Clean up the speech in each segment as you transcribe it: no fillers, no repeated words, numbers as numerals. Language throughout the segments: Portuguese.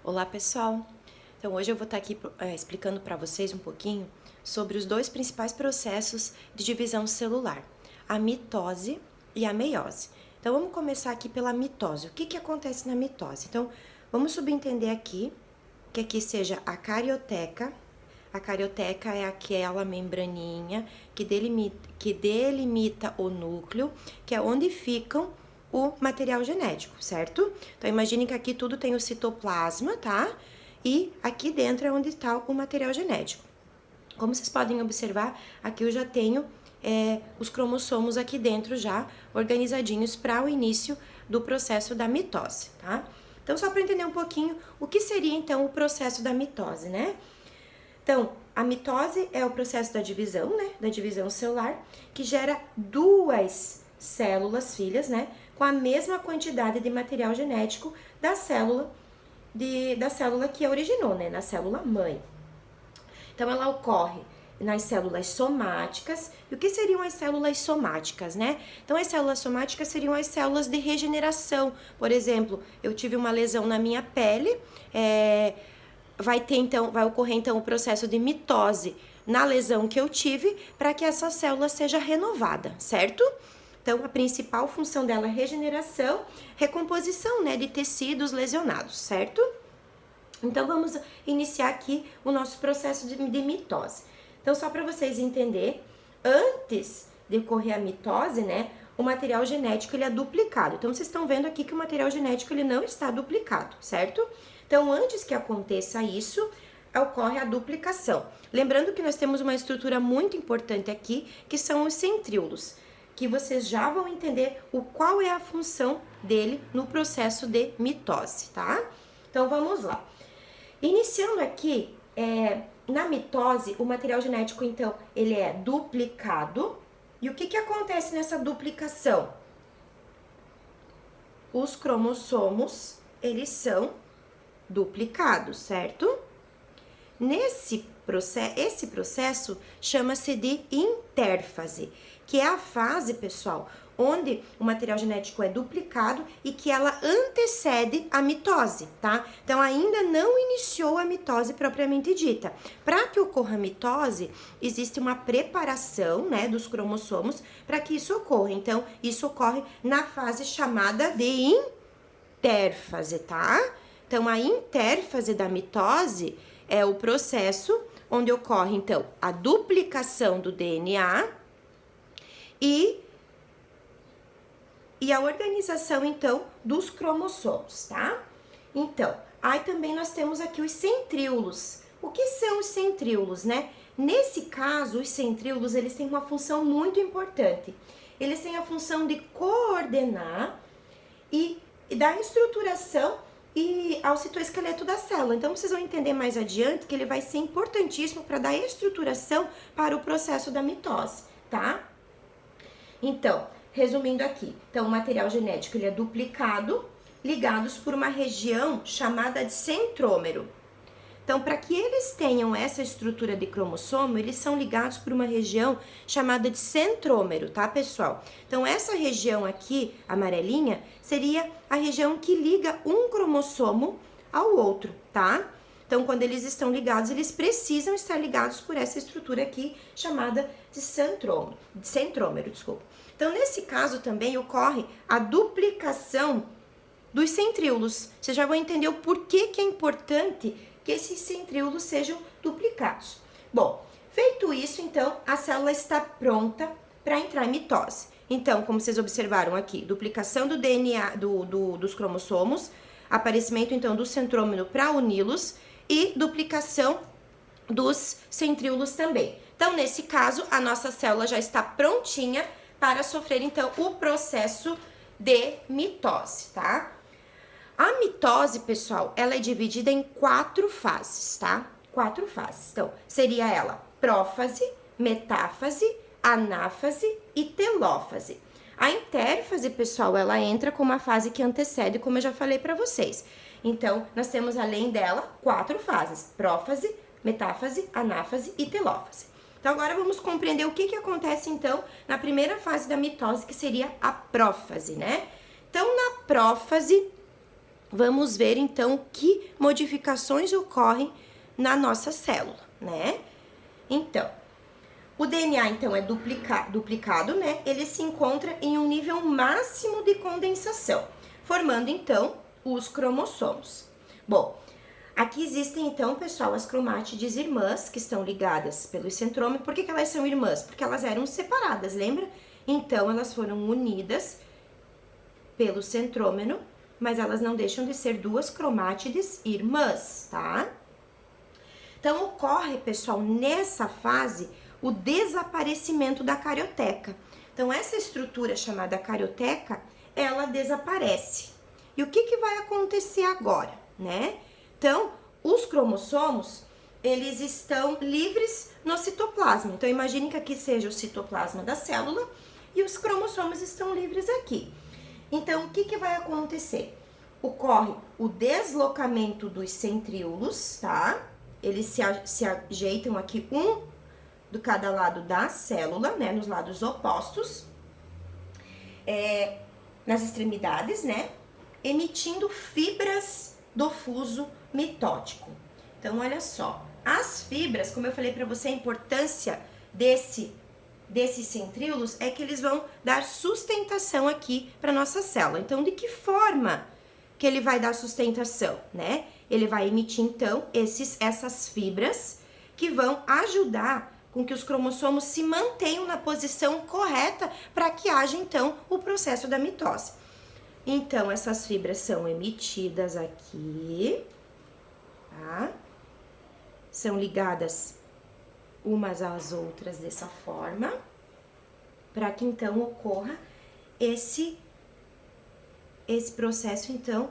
Olá, pessoal! Então, hoje eu vou estar aqui explicando para vocês um pouquinho sobre os dois principais processos de divisão celular, a mitose e a meiose. Então, vamos começar aqui pela mitose. O que acontece na mitose? Então, vamos subentender aqui que aqui seja a carioteca. A carioteca é aquela membraninha que delimita o núcleo, que é onde ficam o material genético, certo? Então, imagine que aqui tudo tem o citoplasma, tá? E aqui dentro é onde está o material genético. Como vocês podem observar, aqui eu já tenho os cromossomos aqui dentro já organizadinhos para o início do processo da mitose, tá? Então, só para entender um pouquinho o que seria, então, o processo da mitose, né? Então, a mitose é o processo da divisão, né? Da divisão celular, que gera duas células filhas, né? Com a mesma quantidade de material genético da célula que originou, né? Na célula mãe. Então, ela ocorre nas células somáticas. E o que seriam as células somáticas, né? Então, as células somáticas seriam as células de regeneração. Por exemplo, eu tive uma lesão na minha pele, vai ocorrer então o processo de mitose na lesão que eu tive para que essa célula seja renovada, certo? Então, a principal função dela é regeneração, recomposição, né, de tecidos lesionados, certo? Então, vamos iniciar aqui o nosso processo de mitose. Então, só para vocês entenderem, antes de ocorrer a mitose, né, o material genético ele é duplicado. Então, vocês estão vendo aqui que o material genético ele não está duplicado, certo? Então, antes que aconteça isso, ocorre a duplicação. Lembrando que nós temos uma estrutura muito importante aqui, que são os centríolos, que vocês já vão entender qual é a função dele no processo de mitose, tá? Então, vamos lá. Iniciando aqui, na mitose, o material genético, então, ele é duplicado. E o que acontece nessa duplicação? Os cromossomos, eles são duplicados, certo? Esse processo chama-se de intérfase, que é a fase, pessoal, onde o material genético é duplicado e que ela antecede a mitose, tá? Então, ainda não iniciou a mitose propriamente dita. Para que ocorra a mitose, existe uma preparação, né, dos cromossomos para que isso ocorra. Então, isso ocorre na fase chamada de intérfase, tá? Então, a intérfase da mitose é o processo onde ocorre, então, a duplicação do DNA e a organização, então, dos cromossomos, tá? Então, aí também nós temos aqui os centríolos. O que são os centríolos, né? Nesse caso, os centríolos, eles têm uma função muito importante. Eles têm a função de coordenar e dar estruturação ao citoesqueleto da célula. Então, vocês vão entender mais adiante que ele vai ser importantíssimo para dar estruturação para o processo da mitose, tá? Então, resumindo aqui, então o material genético ele é duplicado, ligados por uma região chamada de centrômero. Então, para que eles tenham essa estrutura de cromossomo, eles são ligados por uma região chamada de centrômero, tá, pessoal? Então, essa região aqui, amarelinha, seria a região que liga um cromossomo ao outro, tá? Então, quando eles estão ligados, eles precisam estar ligados por essa estrutura aqui chamada de centrômero, desculpa. Então, nesse caso também ocorre a duplicação dos centríolos. Vocês já vão entender o porquê que é importante que esses centríolos sejam duplicados. Bom, feito isso, então, a célula está pronta para entrar em mitose. Então, como vocês observaram aqui, duplicação do DNA dos cromossomos, aparecimento, então, do centrômero para uni-los e duplicação dos centríolos também. Então, nesse caso, a nossa célula já está prontinha para sofrer, então, o processo de mitose, tá? A mitose, pessoal, ela é dividida em 4 fases, tá? 4 fases. Então, seria ela prófase, metáfase, anáfase e telófase. A intérfase, pessoal, ela entra com uma fase que antecede, como eu já falei para vocês. Então, nós temos, além dela, 4 fases: prófase, metáfase, anáfase e telófase. Então, agora vamos compreender o que acontece, então, na primeira fase da mitose, que seria a prófase, né? Então, na prófase, vamos ver então que modificações ocorrem na nossa célula, né? Então, o DNA então é duplicado, né? Ele se encontra em um nível máximo de condensação, formando então os cromossomos. Bom, aqui existem então, pessoal, as cromátides irmãs que estão ligadas pelo centrômero. Por que elas são irmãs? Porque elas eram separadas, lembra? Então elas foram unidas pelo centrômero, mas elas não deixam de ser duas cromátides irmãs, tá? Então ocorre, pessoal, nessa fase o desaparecimento da carioteca. Então essa estrutura chamada carioteca, ela desaparece. E o que vai acontecer agora, né? Então, os cromossomos, eles estão livres no citoplasma. Então imagine que aqui seja o citoplasma da célula e os cromossomos estão livres aqui. Então, o que vai acontecer? Ocorre o deslocamento dos centríolos, tá? Eles se ajeitam aqui, um do cada lado da célula, né? Nos lados opostos, nas extremidades, né? Emitindo fibras do fuso mitótico. Então, olha só. As fibras, como eu falei para você, a importância desses centríolos é que eles vão dar sustentação aqui para nossa célula. Então, de que forma que ele vai dar sustentação, né? Ele vai emitir, então, essas fibras que vão ajudar com que os cromossomos se mantenham na posição correta para que haja, então, o processo da mitose. Então, essas fibras são emitidas aqui, tá? São ligadas umas às outras dessa forma, para que então ocorra esse processo, então,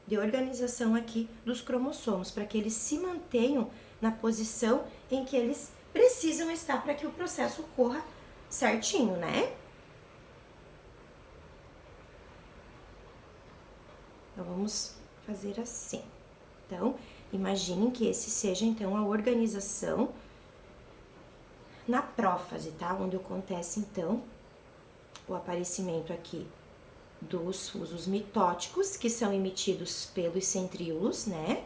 de organização aqui dos cromossomos, para que eles se mantenham na posição em que eles precisam estar para que o processo ocorra certinho, né? Então, vamos fazer assim. Então, imaginem que esse seja, então, a organização na prófase, tá? Onde acontece, então, o aparecimento aqui dos fusos mitóticos, que são emitidos pelos centríolos, né?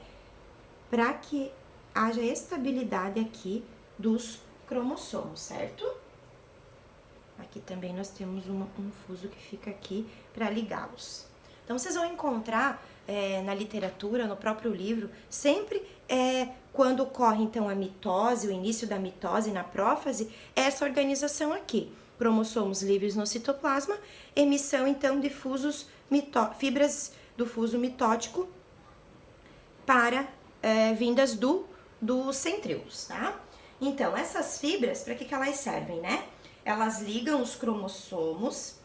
Para que haja estabilidade aqui dos cromossomos, certo? Aqui também nós temos um fuso que fica aqui para ligá-los. Então, vocês vão encontrar na literatura, no próprio livro, sempre quando ocorre, então, a mitose, o início da mitose na prófase, essa organização aqui. Cromossomos livres no citoplasma, emissão, então, de fibras do fuso mitótico para vindas dos centríolos, tá? Então, essas fibras, para que elas servem, né? Elas ligam os cromossomos,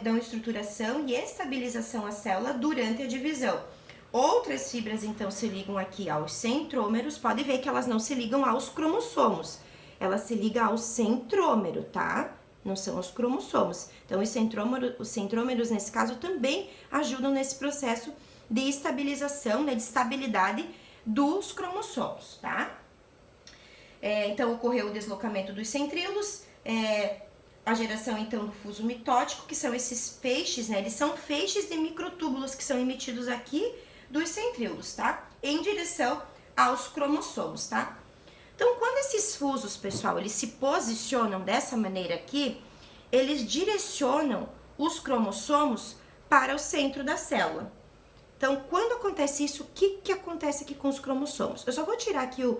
dão estruturação e estabilização à célula durante a divisão. Outras fibras, então, se ligam aqui aos centrômeros. Pode ver que elas não se ligam aos cromossomos. Elas se ligam ao centrômero, tá? Não são os cromossomos. Então, os centrômeros, nesse caso, também ajudam nesse processo de estabilização, né, de estabilidade dos cromossomos, tá? Então, ocorreu o deslocamento dos centríolos, a geração, então, do fuso mitótico, que são esses feixes, né? Eles são feixes de microtúbulos que são emitidos aqui dos centríolos, tá? Em direção aos cromossomos, tá? Então, quando esses fusos, pessoal, eles se posicionam dessa maneira aqui, eles direcionam os cromossomos para o centro da célula. Então, quando acontece isso, o que acontece aqui com os cromossomos? Eu só vou tirar aqui o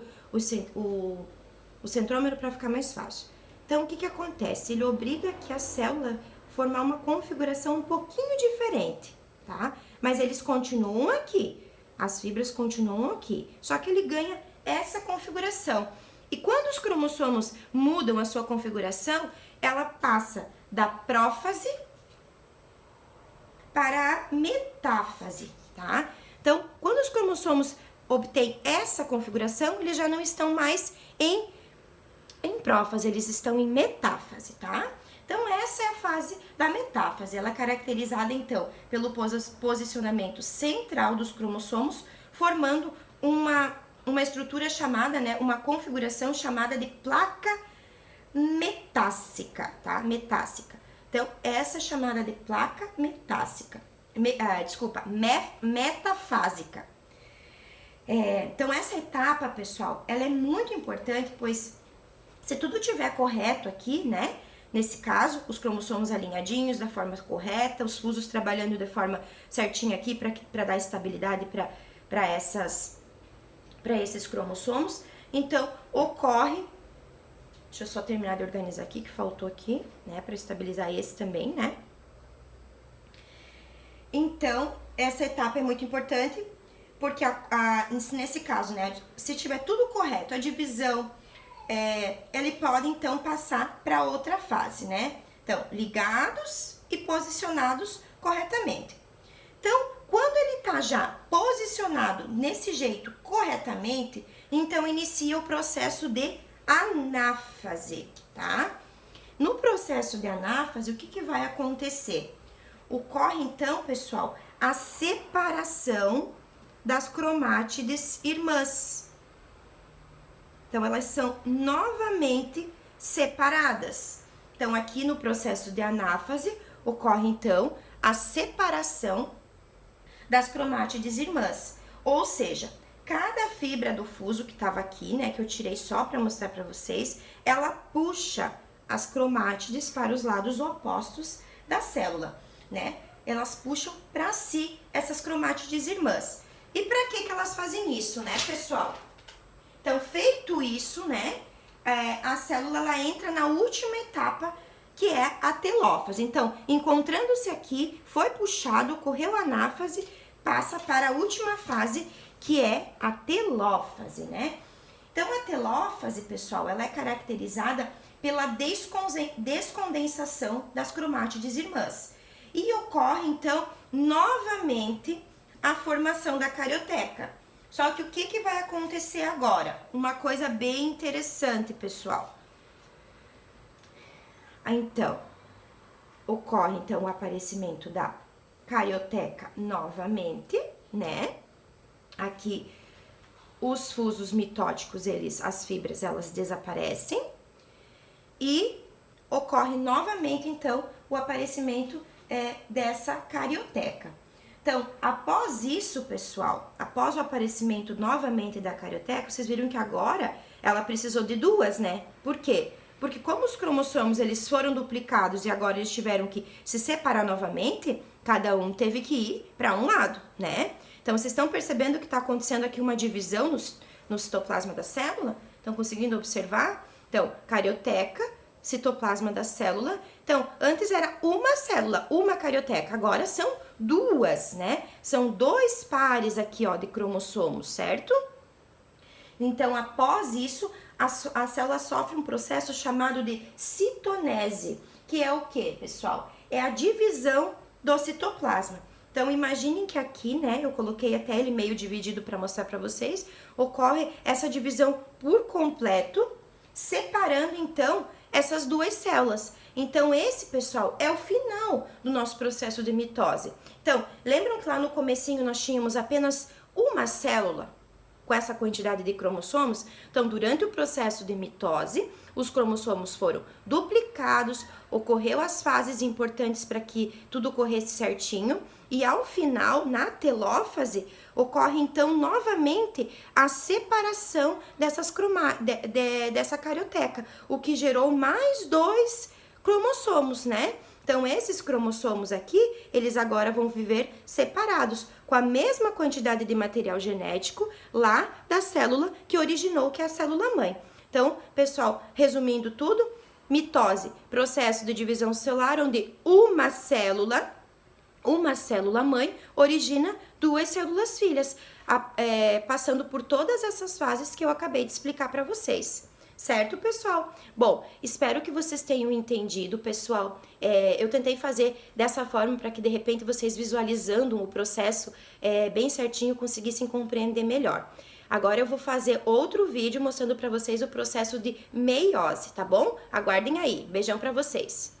centrômero para ficar mais fácil. Então, o que acontece? Ele obriga que a célula a formar uma configuração um pouquinho diferente, tá? Mas eles continuam aqui, as fibras continuam aqui, só que ele ganha essa configuração. E quando os cromossomos mudam a sua configuração, ela passa da prófase para a metáfase, tá? Então, quando os cromossomos obtêm essa configuração, eles já não estão mais em prófase, eles estão em metáfase, tá? Então, essa é a fase da metáfase. Ela é caracterizada, então, pelo posicionamento central dos cromossomos, formando uma estrutura chamada, né, uma configuração chamada de placa metássica, tá? Metássica. Então, essa é chamada de placa metássica. Metafásica. Então, essa etapa, pessoal, ela é muito importante, pois se tudo tiver correto aqui, né? Nesse caso, os cromossomos alinhadinhos da forma correta, os fusos trabalhando de forma certinha aqui para dar estabilidade para esses cromossomos. Então, ocorre... Deixa eu só terminar de organizar aqui, que faltou aqui, né? Para estabilizar esse também, né? Então, essa etapa é muito importante, porque nesse caso, né? Se tiver tudo correto, a divisão, ele pode, então, passar para outra fase, né? Então, ligados e posicionados corretamente. Então, quando ele tá já posicionado nesse jeito corretamente, então inicia o processo de anáfase, tá? No processo de anáfase, o que vai acontecer? Ocorre, então, pessoal, a separação das cromátides irmãs. Então, elas são novamente separadas. Então, aqui no processo de anáfase, ocorre, então, a separação das cromátides irmãs. Ou seja, cada fibra do fuso que estava aqui, né, que eu tirei só para mostrar para vocês, ela puxa as cromátides para os lados opostos da célula, né? Elas puxam para si essas cromátides irmãs. E para que elas fazem isso, né, pessoal? Então, feito isso, né, a célula ela entra na última etapa, que é a telófase. Então, encontrando-se aqui, foi puxado, ocorreu a anáfase, passa para a última fase, que é a telófase, né? Então, a telófase, pessoal, ela é caracterizada pela descondensação das cromátides irmãs. E ocorre, então, novamente, a formação da carioteca. Só que o que vai acontecer agora? Uma coisa bem interessante, pessoal. Então, ocorre, então, o aparecimento da carioteca novamente, né? Aqui, os fusos mitóticos, as fibras, elas desaparecem. E ocorre novamente, então, o aparecimento dessa carioteca. Então, após isso, pessoal, após o aparecimento novamente da carioteca, vocês viram que agora ela precisou de duas, né? Por quê? Porque como os cromossomos, eles foram duplicados e agora eles tiveram que se separar novamente, cada um teve que ir para um lado, né? Então, vocês estão percebendo que está acontecendo aqui uma divisão no citoplasma da célula? Estão conseguindo observar? Então, carioteca, citoplasma da célula. Então, antes era uma célula, uma carioteca, agora são duas, né? São dois pares aqui, ó, de cromossomos, certo? Então, após isso, a célula sofre um processo chamado de citonese, que é o que, pessoal? É a divisão do citoplasma. Então, imaginem que aqui, né, eu coloquei até ele meio dividido para mostrar para vocês, ocorre essa divisão por completo, separando, então, essas duas células. Então, esse, pessoal, é o final do nosso processo de mitose. Então, lembram que lá no comecinho nós tínhamos apenas uma célula com essa quantidade de cromossomos? Então, durante o processo de mitose, os cromossomos foram duplicados, ocorreu as fases importantes para que tudo corresse certinho, e ao final, na telófase, ocorre então novamente a separação dessa carioteca, o que gerou mais dois cromossomos, né? Então, esses cromossomos aqui, eles agora vão viver separados, com a mesma quantidade de material genético lá da célula que originou, que é a célula mãe. Então, pessoal, resumindo tudo, mitose, processo de divisão celular, onde uma célula mãe origina duas células filhas, passando por todas essas fases que eu acabei de explicar para vocês. Certo, pessoal? Bom, espero que vocês tenham entendido, pessoal. Eu tentei fazer dessa forma para que, de repente, vocês visualizando o processo bem certinho conseguissem compreender melhor. Agora eu vou fazer outro vídeo mostrando para vocês o processo de meiose, tá bom? Aguardem aí. Beijão para vocês.